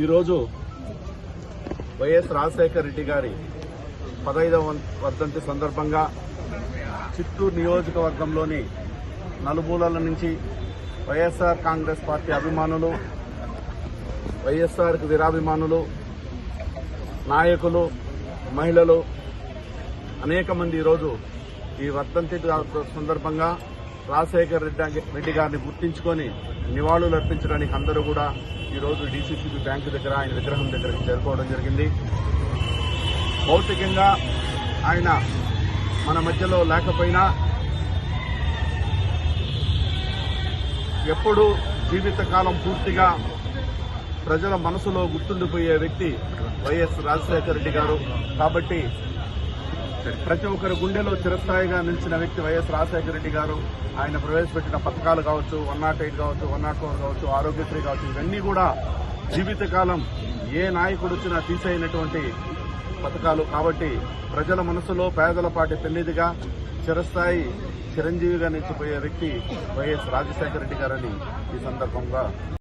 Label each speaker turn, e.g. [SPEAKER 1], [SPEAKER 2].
[SPEAKER 1] ఈరోజు వైఎస్ రాజశేఖర రెడ్డి గారి 15వ వర్ధంతి సందర్భంగా చిత్తూరు నియోజకవర్గంలోని నలుమూలల నుంచి వైఎస్ఆర్ కాంగ్రెస్ పార్టీ అభిమానులు, వైఎస్ఆర్కి వీరాభిమానులు, నాయకులు, మహిళలు అనేక మంది ఈరోజు ఈ వర్ధంతి సందర్భంగా రాజశేఖర రెడ్డి గారిని గుర్తించుకొని నివాళులు అర్పించడానికి అందరూ కూడా ఈరోజు డీసీసీబీ బ్యాంకు దగ్గర ఆయన విగ్రహం దగ్గరకు చేరుకోవడం జరిగింది. భౌతికంగా ఆయన మన మధ్యలో లేకపోయినా ఎప్పుడూ జీవితకాలం పూర్తిగా ప్రజల మనసులో గుర్తుండిపోయే వ్యక్తి వైఎస్ రాజశేఖర రెడ్డి గారు. కాబట్టి ప్రతి ఒక్కరి గుండెలో చిరస్థాయిగా నిలిచిన వ్యక్తి వైఎస్ రాజశేఖర రెడ్డి గారు. ఆయన ప్రవేశపెట్టిన పథకాలు కావచ్చు, 108 కావచ్చు, 104 కావచ్చు, ఆరోగ్యశ్రీ కావచ్చు, ఇవన్నీ కూడా జీవితకాలం ఏ నాయకుడు వచ్చినా తీసేయనటువంటి పథకాలు. కాబట్టి ప్రజల మనసులో పేదల పాటి పెన్నిదిగా చిరస్థాయి చిరంజీవిగా నిలిచిపోయే వ్యక్తి వైఎస్ రాజశేఖర రెడ్డి గారని ఈ సందర్భంగా